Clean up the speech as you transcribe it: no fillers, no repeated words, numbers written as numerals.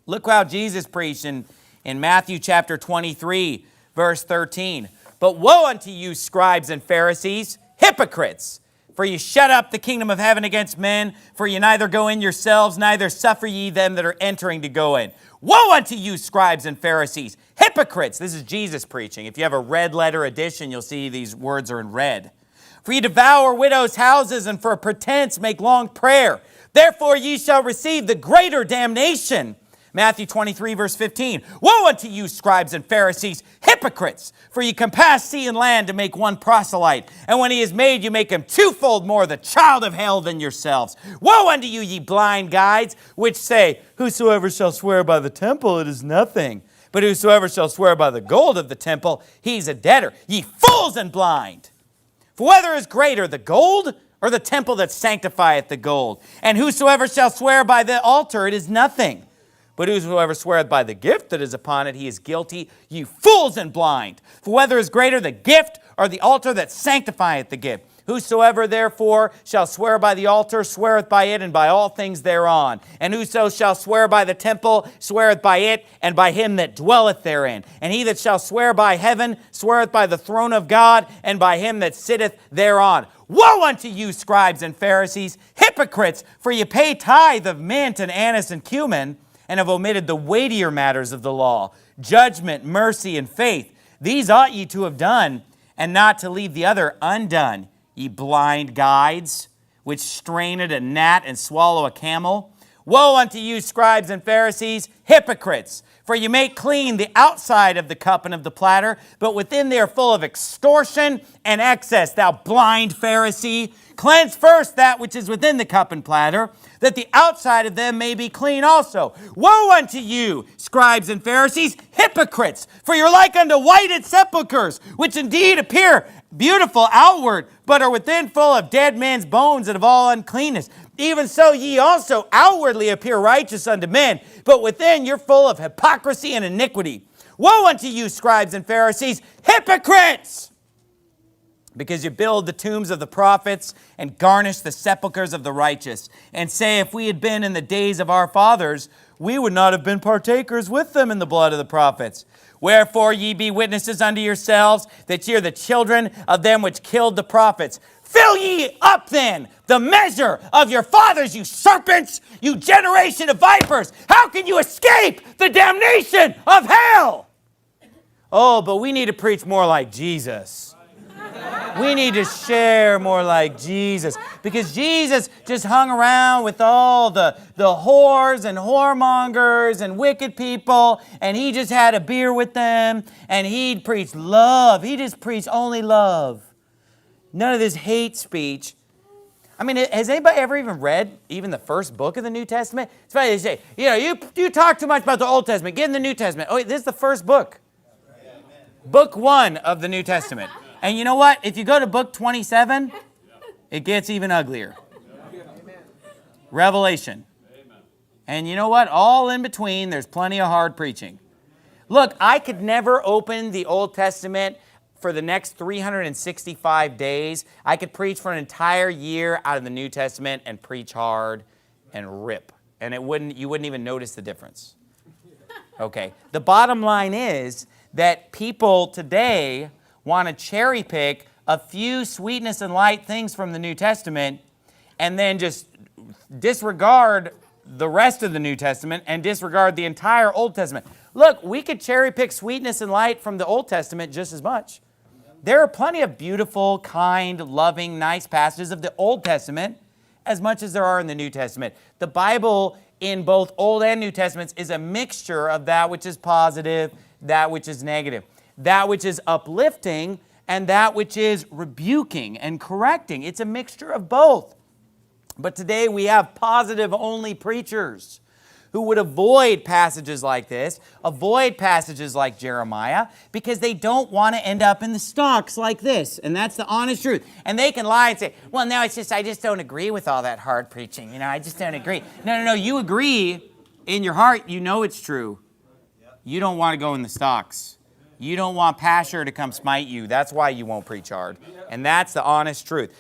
Look how Jesus preached in Matthew chapter 23, verse 13. But woe unto you, scribes and Pharisees, hypocrites! For you shut up the kingdom of heaven against men, for you neither go in yourselves, neither suffer ye them that are entering to go in. Woe unto you, scribes and Pharisees, hypocrites! This is Jesus preaching. If you have a red letter edition, you'll see these words are in red. For ye devour widows' houses, and for a pretense make long prayer. Therefore ye shall receive the greater damnation. Matthew 23, verse 15. Woe unto you, scribes and Pharisees, hypocrites! For ye compass sea and land to make one proselyte. And when he is made, you make him twofold more the child of hell than yourselves. Woe unto you, ye blind guides, which say, Whosoever shall swear by the temple, it is nothing. But whosoever shall swear by the gold of the temple, he's a debtor. Ye fools and blind! For whether is greater, the gold or the temple that sanctifieth the gold? And whosoever shall swear by the altar, it is nothing. But whosoever sweareth by the gift that is upon it, he is guilty. You fools and blind! For whether is greater, the gift or the altar that sanctifieth the gift? Whosoever therefore shall swear by the altar, sweareth by it and by all things thereon. And whoso shall swear by the temple, sweareth by it and by him that dwelleth therein. And he that shall swear by heaven, sweareth by the throne of God and by him that sitteth thereon. Woe unto you, scribes and Pharisees, hypocrites! For ye pay tithe of mint and anise and cumin, and have omitted the weightier matters of the law, judgment, mercy, and faith. These ought ye to have done, and not to leave the other undone. Ye blind guides, which strain at a gnat and swallow a camel. Woe unto you, scribes and Pharisees, hypocrites! For you make clean the outside of the cup and of the platter, but within they are full of extortion and excess. Thou blind Pharisee, cleanse first that which is within the cup and platter, that the outside of them may be clean also. Woe unto you, scribes and Pharisees, hypocrites! For you're like unto whited sepulchres, which indeed appear beautiful outward, but are within full of dead men's bones and of all uncleanness. Even so ye also outwardly appear righteous unto men, but within you're full of hypocrisy and iniquity. Woe unto you, scribes and Pharisees, hypocrites! Because you build the tombs of the prophets and garnish the sepulchres of the righteous, and say, if we had been in the days of our fathers, we would not have been partakers with them in the blood of the prophets. Wherefore ye be witnesses unto yourselves that ye are the children of them which killed the prophets. Fill ye up then the measure of your fathers, you serpents, you generation of vipers. How can you escape the damnation of hell? Oh, but we need to preach more like Jesus. We need to share more like Jesus, because Jesus just hung around with all the whores and whoremongers and wicked people, and he just had a beer with them, and he'd preach love. He just preached only love. None of this hate speech. I mean, has anybody ever even read even the first book of the New Testament? It's funny they say, you talk too much about the Old Testament. Get in the New Testament. Oh, this is the first book. Book 1 of the New Testament. And you know what? If you go to book 27, it gets even uglier. Revelation. And you know what? All in between, there's plenty of hard preaching. Look, I could never open the Old Testament for the next 365 days. I could preach for an entire year out of the New Testament and preach hard and rip. And you wouldn't even notice the difference. Okay. The bottom line is that people today want to cherry pick a few sweetness and light things from the New Testament and then just disregard the rest of the New Testament and disregard the entire Old Testament. Look, we could cherry pick sweetness and light from the Old Testament just as much. There are plenty of beautiful, kind, loving, nice passages of the Old Testament as much as there are in the New Testament. The Bible in both Old and New Testaments is a mixture of that which is positive, that which is negative, that which is uplifting, and that which is rebuking and correcting. It's a mixture of both. But today we have positive-only preachers who would avoid passages like this, avoid passages like Jeremiah, because they don't want to end up in the stocks like this. And that's the honest truth. And they can lie and say, well, no, I just don't agree with all that hard preaching. I just don't agree. No, you agree in your heart. You know it's true. You don't want to go in the stocks. You don't want Pasher to come smite you. That's why you won't preach hard. And that's the honest truth.